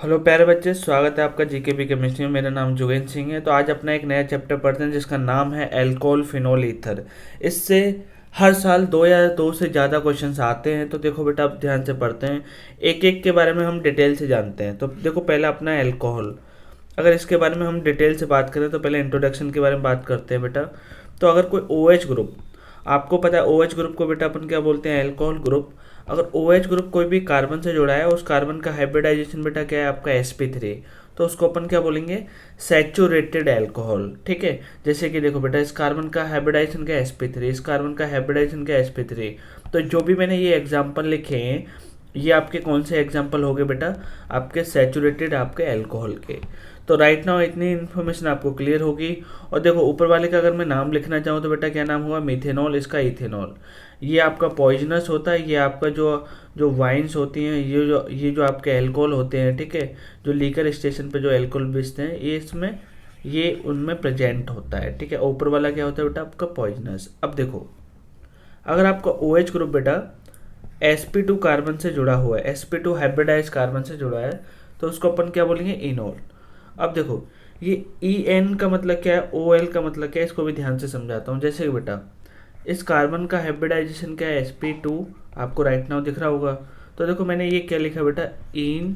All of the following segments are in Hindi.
हेलो प्यारे बच्चे, स्वागत है आपका जीके भी केमिस्ट्री में। मेरा नाम जोगेंद्र सिंह है। तो आज अपना एक नया चैप्टर पढ़ते हैं जिसका नाम है एल्कोहल फिनोल ईथर। इससे हर साल दो या दो से ज़्यादा क्वेश्चंस आते हैं। तो देखो बेटा, आप ध्यान से पढ़ते हैं, एक एक के बारे में हम डिटेल से जानते हैं। तो देखो, पहला अपना एल्कोहल। अगर इसके बारे में हम डिटेल से बात करें तो पहले इंट्रोडक्शन के बारे में बात करते हैं बेटा। तो अगर कोई ओ एच ग्रुप, आपको पता है ओ एच ग्रुप को बेटा अपन क्या बोलते हैं, एल्कोहल ग्रुप। अगर ओ एच ग्रुप कोई भी कार्बन से जुड़ा है, उस कार्बन का हाइब्रिडाइजेशन बेटा क्या है आपका sp3, तो उसको अपन क्या बोलेंगे, सैचुरेटेड एल्कोहल। ठीक है, जैसे कि देखो बेटा, इस कार्बन का हाइब्रिडाइजेशन क्या है sp3, इस कार्बन का हाइब्रिडाइजेशन क्या है sp3। तो जो भी मैंने ये एग्जाम्पल लिखे हैं, ये आपके कौन से एग्जाम्पल हो गए बेटा, आपके सैचुरेटेड आपके एल्कोहल के। तो राइट नाउ इतनी इन्फॉर्मेशन आपको क्लियर होगी। और देखो, ऊपर वाले का अगर मैं नाम लिखना चाहूँ तो बेटा क्या नाम हुआ, मिथेनॉल, इसका इथेनॉल। ये आपका पॉइजनस होता है। ये आपका जो जो वाइन्स होती हैं, ये जो आपके एल्कोहल होते हैं, ठीक है, जो लीकर स्टेशन पे जो एल्कोहल बेचते हैं, ये उनमें प्रेजेंट होता है। ठीक है, ऊपर वाला क्या होता है बेटा, आपका पॉइजनस। अब देखो, अगर आपका ओ एच ग्रुप बेटा sp2 कार्बन से जुड़ा हुआ है, sp2 हाइब्रिडाइज कार्बन से जुड़ा है, तो उसको अपन क्या बोलेंगे, इनोल। अब देखो, ये En का मतलब क्या है, OL का मतलब क्या है, इसको भी ध्यान से समझाता हूँ। जैसे कि बेटा, इस कार्बन का हाइब्रिडाइजेशन क्या है, sp2, आपको राइट नाउ दिख रहा होगा। तो देखो, मैंने ये क्या लिखा बेटा, इन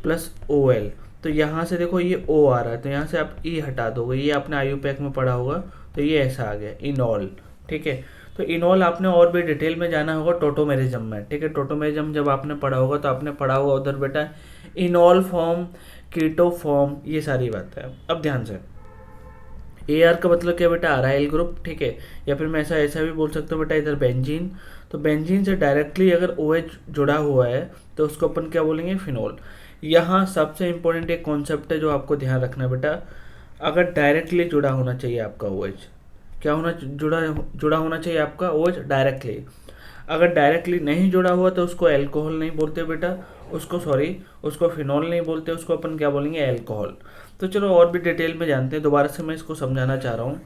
प्लस OL। तो यहाँ से देखो ये O आ रहा है, तो यहाँ से आप E हटा दोगे, ये आपने आयु पैक में पढ़ा होगा, तो ये ऐसा आ गया, इनॉल। ठीक है, तो इनॉल आपने और भी डिटेल में जाना होगा टोटोमेरिज्म में। ठीक है, टोटोमेरिज्म जब आपने पढ़ा होगा तो आपने पढ़ा होगा उधर बेटा, इनॉल फॉर्म, कीटो फॉर्म, ये सारी बात है। अब ध्यान से, ए आर का मतलब क्या बेटा, अराइल ग्रुप। ठीक है, या फिर मैं ऐसा ऐसा भी बोल सकता हूँ बेटा, इधर बेंजीन। तो बेंजीन से डायरेक्टली अगर ओ एच जुड़ा हुआ है तो उसको अपन क्या बोलेंगे, फिनोल। यहाँ सबसे इंपॉर्टेंट एक कॉन्सेप्ट है जो आपको ध्यान रखना बेटा, अगर डायरेक्टली जुड़ा होना चाहिए आपका ओ एच, क्या होना, जुड़ा जुड़ा होना चाहिए आपका ओ एच डायरेक्टली। अगर डायरेक्टली नहीं जुड़ा हुआ तो उसको एल्कोहल नहीं बोलते बेटा, उसको सॉरी, उसको फिनॉल नहीं बोलते, उसको अपन क्या बोलेंगे, एल्कोहल। तो चलो और भी डिटेल में जानते हैं। दोबारा से मैं इसको समझाना चाह रहा हूँ।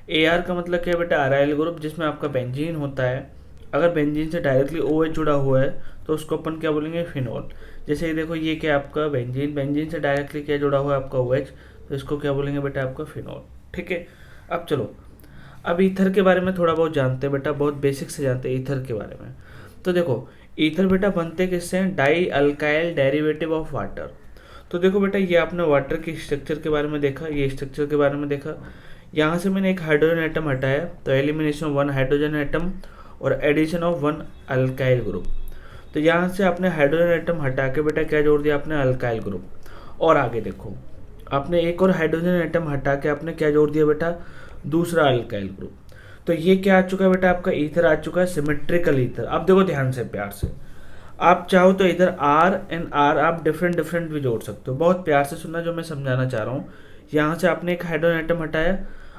ए आर का मतलब क्या है बेटा, अराइल ग्रुप, जिसमें आपका बेंजीन होता है। अगर बेंजीन से डायरेक्टली ओ एच जुड़ा हुआ है तो उसको अपन क्या बोलेंगे, फिनॉल। जैसे ये देखो, ये क्या आपका बेंजीन, बेंजीन से डायरेक्टली क्या जुड़ा हुआ है आपका ओ एच, तो इसको क्या बोलेंगे बेटा, आपका फिनॉल। ठीक है, अब चलो, अब ईथर के बारे में थोड़ा बहुत जानते हैं बेटा, बहुत बेसिक से जानते हैं ईथर के बारे में। तो देखो, ईथर बेटा बनते किससे हैं, die alkyl derivative of water. तो देखो बेटा, ये आपने वाटर की स्ट्रक्चर के बारे में देखा, ये स्ट्रक्चर के बारे में देखा। यहाँ से मैंने एक हाइड्रोजन एटम हटाया, तो elimination of one hydrogen atom और addition of one alkyl group. तो यहाँ से आपने हाइड्रोजन एटम हटा के बेटा क्या जोड़ दिया आपने, अल्काइल ग्रुप। और आगे देखो, आपने एक और हाइड्रोजन एटम हटा के आपने क्या जोड़ दिया बेटा, दूसरा अल्काइल ग्रुप। तो ये क्या आ चुका है बेटा, आपका ईथर आ चुका है, सिमेट्रिकल ईथर। अब देखो ध्यान से, प्यार से, आप चाहो तो इधर आर एंड आर आप डिफरेंट डिफरेंट भी जोड़ सकते हो। बहुत प्यार से सुनना जो मैं समझाना चाह रहा हूँ। यहाँ से आपने एक हाइड्रोजन एटम हटाया,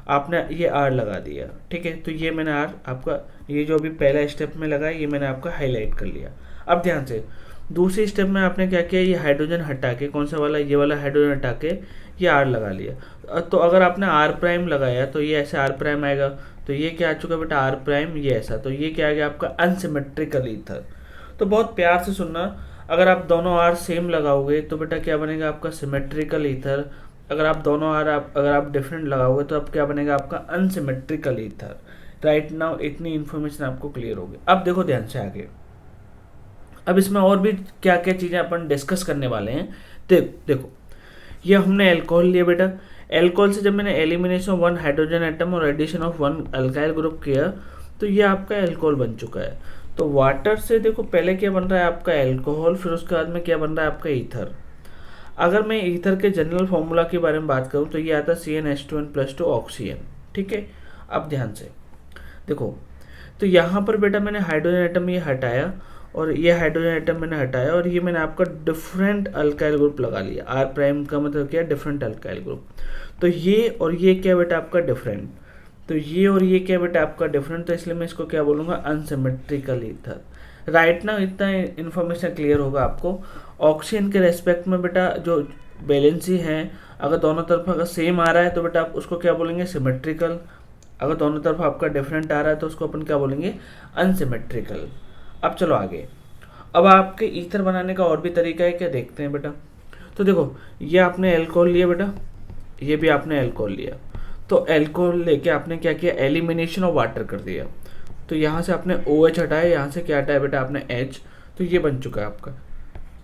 आपने ये आर लगा दिया। ठीक है, तो ये मैंने आर आपका, ये जो अभी पहला स्टेप में लगा है, ये मैंने आपका हाईलाइट कर लिया। अब ध्यान से, दूसरी स्टेप में आपने क्या किया, ये हाइड्रोजन हटा के, कौन सा वाला, ये वाला हाइड्रोजन हटा के ये आर लगा लिया। तो अगर आपने आर प्राइम लगाया तो ये ऐसे आर प्राइम आएगा। तो ये क्या आ चुका बेटा, आर प्राइम, ये ऐसा। तो ये क्या आ गया आपका, अनसिमेट्रिकल ईथर। तो बहुत प्यार से सुनना, अगर आप दोनों आर सेम लगाओगे तो बेटा क्या बनेगा आपका, सिमेट्रिकल ईथर। अगर आप दोनों आर अगर आप डिफरेंट लगाओगे तो अब क्या बनेगा आपका, अनसिमेट्रिकल ईथर। राइट नाउ इतनी इन्फॉर्मेशन आपको क्लियर होगी। अब देखो ध्यान से आगे, अब इसमें और भी क्या क्या चीज़ें अपन डिस्कस करने वाले हैं। देखो, ये हमने एल्कोहल लिया बेटा, एल्कोहल से जब मैंने elimination of one hydrogen atom और addition of one alkyl group किया, तो ये आपका एल्कोहल बन चुका है। तो वाटर से देखो पहले क्या बन रहा है आपका, एल्कोहल, फिर उसके बाद में क्या बन रहा है आपका, ईथर। अगर मैं ईथर के जनरल फॉर्मूला के बारे में बात करूँ तो ये आता है CnH2n+2 ऑक्सीजन। ठीक है, अब ध्यान से देखो, तो यहाँ पर बेटा मैंने हाइड्रोजन एटम ये हटाया, और ये हाइड्रोजन एटम मैंने हटाया, और ये मैंने आपका डिफरेंट अल्काइल ग्रुप लगा लिया। आर प्राइम का मतलब क्या, डिफरेंट अल्काइल ग्रुप। तो ये और ये क्या बेटा आपका, डिफरेंट। तो ये और ये क्या बेटा आपका, डिफरेंट। तो इसलिए मैं इसको क्या बोलूँगा, अनसिमेट्रिकल ईथर। राइट ना, इतना इन्फॉर्मेशन क्लियर होगा आपको। ऑक्सीजन के रेस्पेक्ट में बेटा जो बैलेंसी है, अगर दोनों तरफ अगर सेम आ रहा है तो बेटा आप उसको क्या बोलेंगे, सिमेट्रिकल। अगर दोनों तरफ आपका डिफरेंट आ रहा है तो उसको अपन क्या बोलेंगे, अनसिमेट्रिकल। अब चलो आगे, अब आपके ईथर बनाने का और भी तरीका है क्या, देखते हैं बेटा। तो देखो ये आपने एल्कोहल लिया बेटा, ये भी आपने एल्कोहल लिया, तो एल्कोहल लेके आपने क्या किया, एलिमिनेशन ऑफ वाटर कर दिया। तो यहाँ से आपने OH हटाया, यहाँ से क्या हटाया बेटा आपने H, तो ये बन चुका है आपका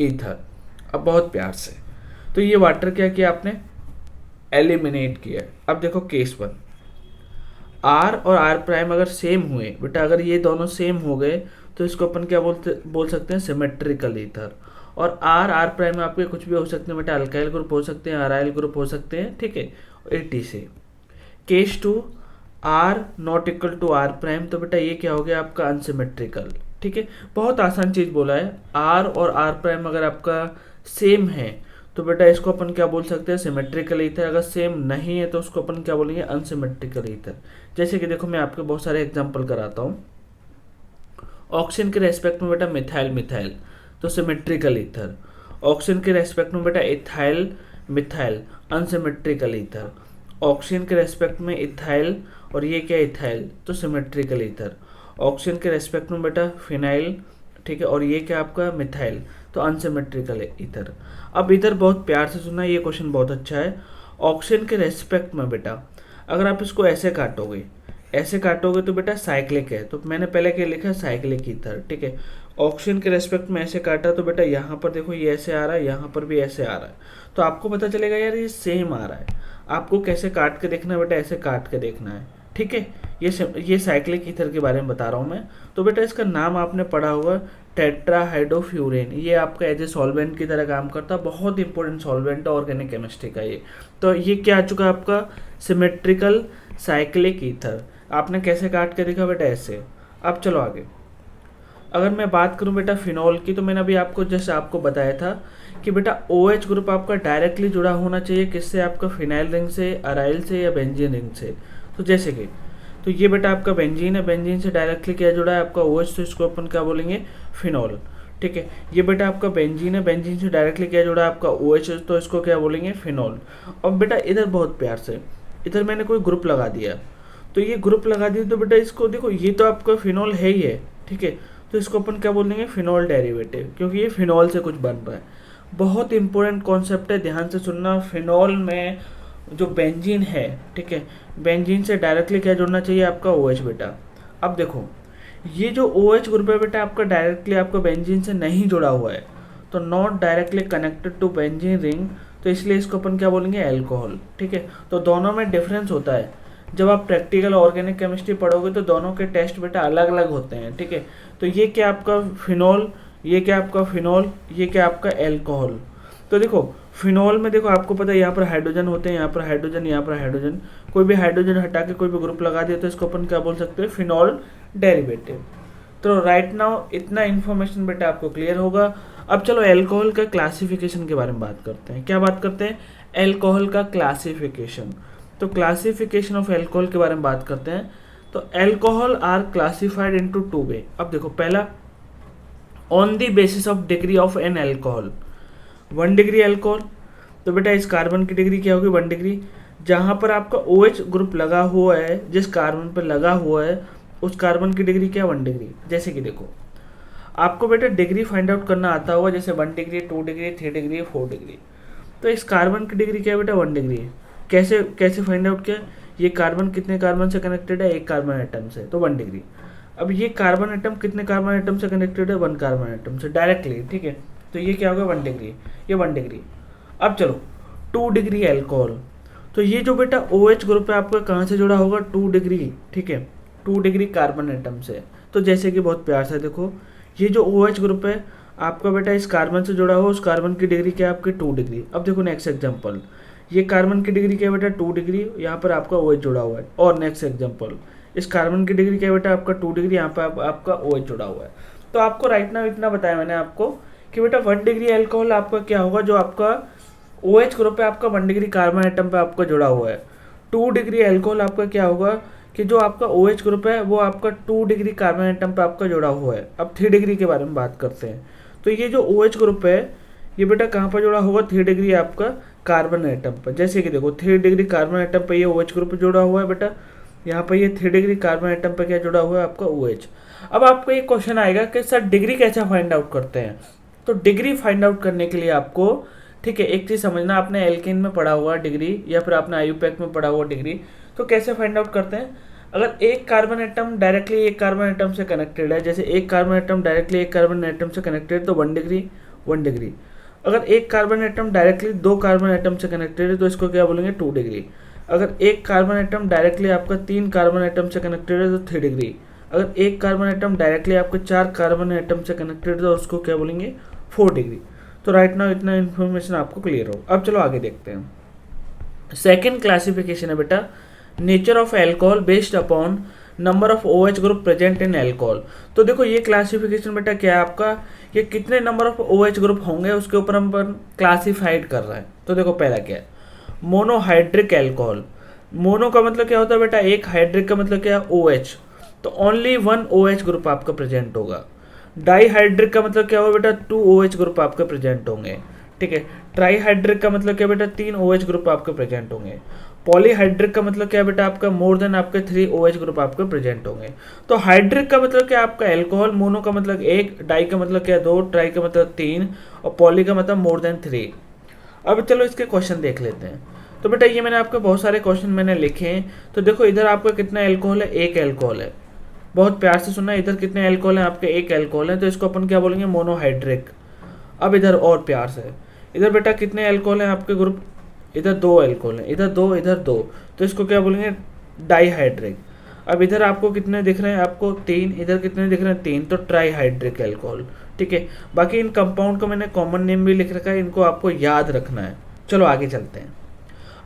ईथर। अब बहुत प्यार से तो ये वाटर क्या किया आपने, एलिमिनेट किया। अब देखो केस 1, R और R प्राइम अगर सेम हुए बेटा, अगर ये दोनों सेम हो गए तो इसको अपन क्या बोल सकते हैं, सिमेट्रिकल ईथर। और R प्राइम में आपके कुछ भी हो सकते हैं बेटा, अल्काइल ग्रुप हो सकते हैं, अराइल ग्रुप हो सकते हैं, ठीक है, 80 से। Case 2, R not equal to R prime, तो बेटा ये क्या हो गया आपका अनसिमेट्रिकल, ठीक है। बहुत आसान चीज़ बोला है, R और R प्राइम अगर आपका सेम है तो बेटा इसको अपन क्या बोल सकते हैं, सिमेट्रिकल ईथर। अगर सेम नहीं है तो उसको अपन क्या बोलेंगे, अनसिमेट्रिकल ईथर। जैसे कि देखो मैं आपके बहुत सारे एग्जांपल कराता हूँ। ऑक्सीजन के रेस्पेक्ट में बेटा मिथाइल मिथाइल, तो सिमेट्रिकल ईथर। ऑक्सीजन के रेस्पेक्ट में बेटा ethyl methyl, unsymmetrical ether. Oxygen के रेस्पेक्ट में इथाइल और ये क्या इथाइल, तो सिमेट्रिकल ईथर। ऑक्सीजन के रेस्पेक्ट में बेटा फिनाइल, ठीक है, और ये क्या आपका मिथाइल, तो अनसिमेट्रिकल ईथर। अब इधर बहुत प्यार से सुनना, ये क्वेश्चन बहुत अच्छा है। ऑक्सीजन के रेस्पेक्ट में बेटा अगर आप इसको ऐसे काटोगे तो बेटा साइक्लिक है, तो मैंने पहले क्या लिखा, साइक्लिक ईथर, ठीक है। ऑक्सीजन के रेस्पेक्ट में ऐसे काटा तो बेटा यहाँ पर देखो ये ऐसे आ रहा है, यहाँ पर भी ऐसे आ रहा है, तो आपको पता चलेगा यार ये सेम आ रहा है। आपको कैसे काट के देखना है बेटा, ऐसे काट के देखना है, ठीक है। ये साइक्लिक ईथर के बारे में बता रहा हूँ मैं। तो बेटा इसका नाम आपने पढ़ा होगा टेट्राहाइड्रोफ्यूरेन, ये आपका एज ए सॉल्वेंट की तरह काम करता है, बहुत इंपॉर्टेंट सॉल्वेंट है ऑर्गेनिक केमिस्ट्री का ये। तो ये क्या आ चुका है आपका, सिमेट्रिकल साइक्लिक ईथर। आपने कैसे काट के देखा बेटा, ऐसे। अब चलो आगे। अगर मैं बात करूं बेटा फिनॉल की, तो मैंने अभी आपको जैसे आपको बताया था कि बेटा OH ग्रुप आपका डायरेक्टली जुड़ा होना चाहिए किससे, आपका फिनाइल रिंग से, अराइल से या बेंजीन रिंग से। तो जैसे कि तो ये बेटा आपका बेंजीन है, बेंजीन से डायरेक्टली क्या जुड़ा है आपका OH, तो इसको अपन क्या बोलेंगे, फिनॉल, ठीक है। ये बेटा आपका बेंजीन है, बेंजीन से डायरेक्टली क्या जुड़ा है आपका OH, तो इसको क्या बोलेंगे, फिनॉल। अब बेटा इधर बहुत प्यार से, इधर मैंने कोई ग्रुप लगा दिया, तो ये ग्रुप लगा दिया तो बेटा इसको देखो, ये तो आपका फिनॉल है ही है, ठीक है, तो इसको अपन क्या बोलेंगे, फिनॉल डेरिवेटिव, क्योंकि ये फिनॉल से कुछ बन रहा है। बहुत इंपॉर्टेंट कॉन्सेप्ट है, ध्यान से सुनना। फिनॉल में जो बेंजीन है, ठीक है, बेंजीन से डायरेक्टली क्या जुड़ना चाहिए आपका OH बेटा। अब देखो ये जो OH ग्रुप है बेटा आपका डायरेक्टली आपका बेंजीन से नहीं जुड़ा हुआ है, तो not directly connected to benzene ring, तो इसलिए इसको अपन क्या बोलेंगे, अल्कोहल, ठीक है। तो दोनों में डिफरेंस होता है, जब आप प्रैक्टिकल ऑर्गेनिक केमिस्ट्री पढ़ोगे तो दोनों के टेस्ट बेटा अलग अलग होते हैं, ठीक है। तो ये क्या आपका फिनॉल, ये क्या आपका फिनॉल, ये क्या आपका अल्कोहल। तो देखो फिनॉल में देखो आपको पता है यहाँ पर हाइड्रोजन होते हैं, यहाँ पर हाइड्रोजन, यहाँ पर हाइड्रोजन, कोई भी हाइड्रोजन हटा के कोई भी ग्रुप लगा दिया तो इसको अपन क्या बोल सकते हैं, फिनॉल डेरिवेटिव। तो राइट नाउ इतना इन्फॉर्मेशन बेटा आपको क्लियर होगा। अब चलो अल्कोहल का क्लासिफिकेशन के बारे में बात करते हैं। क्या बात करते हैं, अल्कोहल का क्लासिफिकेशन। तो क्लासिफिकेशन ऑफ अल्कोहल के बारे में बात करते हैं। तो अल्कोहल आर क्लासिफाइड इनटू 2 वे। अब देखो पहला, on the basis of degree of an alcohol. 1 degree alcohol, तो बेटा इस कार्बन की डिग्री क्या होगी, 1 डिग्री। जहाँ पर आपका OH ग्रुप लगा हुआ है, जिस कार्बन पर लगा हुआ है उस कार्बन की डिग्री क्या, 1 डिग्री। जैसे कि देखो आपको बेटा डिग्री फाइंड आउट करना आता होगा, जैसे 1 डिग्री, 2 डिग्री, 3 डिग्री, 4 डिग्री। तो इस कार्बन की डिग्री क्या है बेटा, 1 डिग्री है। कैसे कैसे फाइंड आउट किया, ये कार्बन कितने कार्बन से कनेक्टेड है, एक कार्बन एटम से, तो 1 डिग्री। अब ये कार्बन एटम कितने कार्बन एटम से कनेक्टेड है, 1 कार्बन एटम से डायरेक्टली, ठीक है। तो ये क्या होगा, 1 डिग्री, ये 1 डिग्री। अब चलो 2 डिग्री अल्कोहल, तो ये जो बेटा OH ग्रुप है आपका कहाँ से जुड़ा होगा, 2 डिग्री, ठीक है, 2 डिग्री कार्बन एटम से। तो जैसे कि बहुत प्यार से देखो, ये जो OH ग्रुप है आपका बेटा इस कार्बन से जुड़ा हुआ, उस कार्बन की डिग्री क्या है आपकी, 2 डिग्री। अब देखो नेक्स्ट एग्जाम्पल, ये कार्बन की डिग्री क्या है बेटा, 2 डिग्री, यहाँ पर आपका OH जुड़ा हुआ है। और नेक्स्ट एग्जाम्पल, इस कार्बन की डिग्री क्या है बेटा आपका 2 डिग्री, यहाँ पर आपका OH जुड़ा हुआ है। तो आपको राइट नाउ इतना बताया मैंने आपको कि बेटा 1 डिग्री अल्कोहल आपका क्या होगा, जो आपका OH ग्रुप है आपका 1 डिग्री कार्बन एटम पे आपका जुड़ा हुआ है। 2 डिग्री अल्कोहल आपका क्या होगा कि जो आपका OH ग्रुप है वो आपका 2 डिग्री कार्बन एटम पे आपका जुड़ा हुआ है। अब 3 डिग्री के बारे में बात करते हैं। तो ये जो OH ग्रुप है ये बेटा कहाँ पर जुड़ा होगा, 3 डिग्री आपका कार्बन एटम पर। जैसे कि देखो 3 डिग्री कार्बन एटम पर ये OH ग्रुप जुड़ा हुआ है बेटा, यहाँ पर ये 3 डिग्री कार्बन एटम पर क्या जुड़ा हुआ है आपका OH। अब आपको एक क्वेश्चन आएगा कि सर डिग्री कैसे फाइंड आउट करते हैं। तो डिग्री फाइंड आउट करने के लिए आपको, ठीक है, एक चीज़ समझना, आपने एल्केन में पढ़ा हुआ डिग्री या फिर आपने आईयूपैक में पढ़ा हुआ डिग्री, तो कैसे फाइंड आउट करते हैं, अगर एक कार्बन एटम डायरेक्टली एक कार्बन एटम से कनेक्टेड है, जैसे एक कार्बन एटम डायरेक्टली एक कार्बन एटम से कनेक्टेड तो 1 डिग्री 1 डिग्री। अगर एक carbon atom directly 2 carbon atom से कनेक्टेड है तो इसको क्या बोलेंगे 2 डिग्री। अगर एक कार्बन एटम डायरेक्टली आपका 3 कार्बन एटम से कनेक्टेड है तो 3 डिग्री। अगर एक कार्बन एटम डायरेक्टली आपके 4 कार्बन एटम से कनेक्टेड है तो उसको क्या बोलेंगे 4 डिग्री। तो राइट नाउ इतना इन्फॉर्मेशन आपको क्लियर हो। अब चलो आगे देखते हैं। सेकेंड क्लासिफिकेशन है बेटा nature of alcohol based upon number of OH group present in alcohol. तो देखो ये क्लासिफिकेशन बेटा क्या है आपका, ये कितने नंबर ऑफ OH ग्रुप होंगे उसके ऊपर हम क्लासीफाइड कर रहे हैं। तो देखो पहला क्या है, मोनोहाइड्रिक एल्कोहल। मोनो का मतलब क्या होता है बेटा एक, हाइड्रिक का मतलब क्या है OH, तो ओनली 1 OH ग्रुप आपका प्रेजेंट होगा। डाईहाइड्रिक का मतलब क्या होगा बेटा 2 OH ग्रुप आपके प्रेजेंट होंगे। ठीक है, ट्राईहाइड्रिक का मतलब क्या बेटा 3 OH ग्रुप आपके प्रेजेंट होंगे। पॉलीहाइड्रिक का मतलब क्या बेटा आपका मोर देन आपके 3 OH ग्रुप आपके प्रेजेंट होंगे। तो हाइड्रिक का मतलब क्या आपका एल्कोहल, मोनो का मतलब 1, डाई का मतलब क्या 2, ट्राई का मतलब 3 और पॉली का मतलब मोर देन 3। अब चलो इसके क्वेश्चन देख लेते हैं। तो बेटा ये मैंने आपके बहुत सारे क्वेश्चन मैंने लिखे हैं। तो देखो इधर आपका कितना एल्कोहल है, 1 एल्कोहल है। बहुत प्यार से सुनना, इधर कितने एल्कोहल हैं आपके 1 एल्कोहल है, तो इसको अपन क्या बोलेंगे मोनोहाइड्रिक। अब इधर और प्यार से, इधर बेटा कितने एल्कोहल हैं आपके ग्रुप, इधर 2 एल्कोहल हैं, इधर 2 इधर 2, तो इसको क्या बोलेंगे डाईहाइड्रिक। अब इधर आपको कितने दिख रहे हैं, आपको 3, इधर कितने दिख रहे हैं 3, तो ट्राईहाइड्रिक एल्कोहल। ठीक है, बाकी इन कंपाउंड का मैंने कॉमन नेम भी लिख रखा है, इनको आपको याद रखना है। चलो आगे चलते हैं,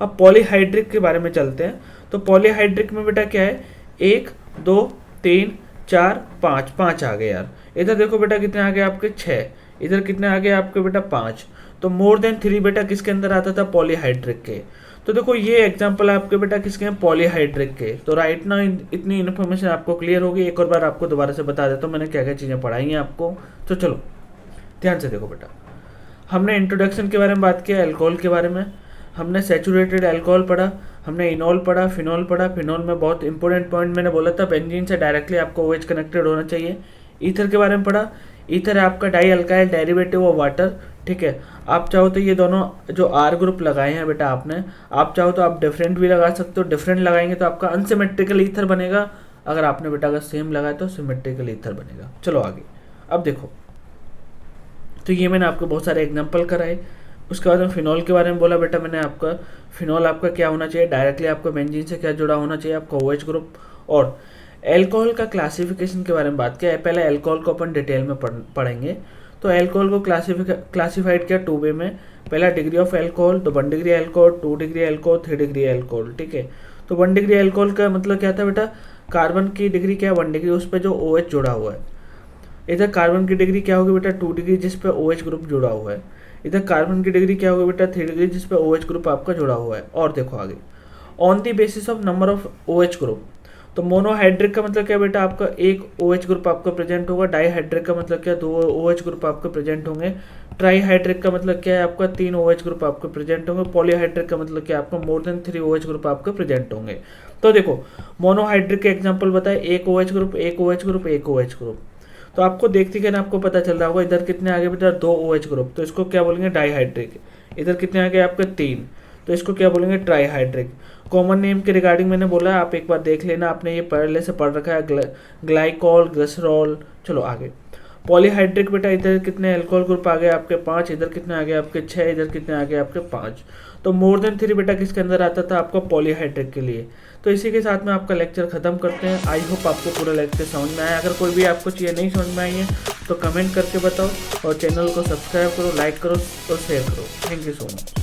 अब पॉलीहाइड्रिक के बारे में चलते हैं। तो पॉलीहाइड्रिक में बेटा क्या है 1 2 3 4 5, 5 आ गए यार। इधर देखो बेटा कितने आ गए आपके 6, इधर कितने आ गए आपके बेटा 5, तो मोर देन 3 बेटा किसके अंदर आता था पॉलीहाइड्रिक के। तो देखो ये एग्जांपल आपके बेटा किसके हैं पॉलीहाइड्रिक के। तो राइट ना इतनी इन्फॉर्मेशन आपको क्लियर होगी। एक और बार आपको दोबारा से बता देता हूँ मैंने क्या क्या चीज़ें पढ़ाई हैं आपको। तो चलो ध्यान से देखो बेटा, हमने इंट्रोडक्शन के बारे में बात किया, अल्कोहल के बारे में, हमने सैचुरेटेड अल्कोहल पढ़ा, हमने इनॉल पढ़ा, फिनॉल पढ़ा। फिनॉल में बहुत इंपॉर्टेंट पॉइंट मैंने बोला था, बेंजीन से डायरेक्टली आपको OH कनेक्टेड होना चाहिए। ईथर के बारे में पढ़ा, ईथर है आपका die alkyl derivative of water. ठीक है, आप चाहो तो ये दोनों जो R ग्रुप लगाए हैं बेटा आपने, आप चाहो तो आप डिफरेंट भी लगा सकते हो। डिफरेंट लगाएंगे तो आपका अनसिमेट्रिकल ईथर बनेगा, अगर आपने बेटा अगर सेम लगाया तो सिमेट्रिकल ईथर बनेगा। चलो आगे, अब देखो तो ये मैंने आपको बहुत सारे एग्जांपल कराए। उसके बाद में फिनॉल के बारे में बोला बेटा मैंने आपका, फिनॉल आपका क्या होना चाहिए डायरेक्टली आपका बेंजीन से क्या जुड़ा होना चाहिए आपका OH ग्रुप। और एल्कोहल का क्लासिफिकेशन के बारे में बात किया है। पहले एल्कोहल को अपन डिटेल में पढ़ेंगे। तो एल्कोहल को क्लासिफाइड किया 2 वे में। पहला डिग्री ऑफ एल्कोहल, तो 1 degree alcohol, 2 degree alcohol, 3 degree alcohol. ठीक है, तो 1 डिग्री एल्कोहल का मतलब क्या था बेटा, कार्बन की डिग्री क्या है 1 डिग्री, उस पर जो OH जुड़ा हुआ है। इधर कार्बन की डिग्री क्या होगी बेटा 2 डिग्री, जिस पे OH ग्रुप जुड़ा हुआ है। इधर कार्बन की डिग्री क्या होगी बेटा 3 डिग्री, जिस पे OH ग्रुप आपका जुड़ा हुआ है। और देखो आगे, on the basis of number of OH group. तो मोनोहाइड्रिक का मतलब क्या बेटा आपका 1 OH ग्रुप आपका प्रेजेंट होगा। डाईहाइड्रिक का मतलब क्या 2 OH ग्रुप आपके प्रेजेंट होंगे। ट्राईहाइड्रिक का मतलब क्या है आपका 3 OH ग्रुप आपके प्रेजेंट होंगे। पॉलीहाइड्रिक का मतलब क्या आपका मोर देन 3 OH ग्रुप आपके प्रेजेंट होंगे। तो देखो मोनोहाइड्रिक के एग्जाम्पल बताए, 1 OH group, 1 OH group, 1 OH group. तो आपको देखते कहना आपको पता चल रहा होगा इधर कितने आगे बेटा 2 OH ग्रुप, तो इसको क्या बोलेंगे डाईहाइड्रिक। इधर कितने आगे आपके 3, तो इसको क्या बोलेंगे ट्राईहाइड्रिक। कॉमन नेम के रिगार्डिंग मैंने बोला, आप एक बार देख लेना, आपने ये पहले से पढ़ रखा है, ग्लाइकॉल, ग्लिसरॉल। चलो आगे, पॉलीहाइड्रिक बेटा इधर कितने अल्कोहल ग्रुप आ गए आपके 5, इधर कितने आ गए आपके 6, इधर कितने आ गए आपके 5। तो मोर देन 3 बेटा किसके अंदर आता था आपका पॉलीहाइड्रिक के लिए। तो इसी के साथ में आपका लेक्चर खत्म करते हैं। आई होप आपको पूरा लेक्चर समझ में आया। अगर कोई भी आपको चीज़ें नहीं समझ में आई है तो कमेंट करके बताओ, और चैनल को सब्सक्राइब करो, लाइक करो और शेयर करो। Thank you so much.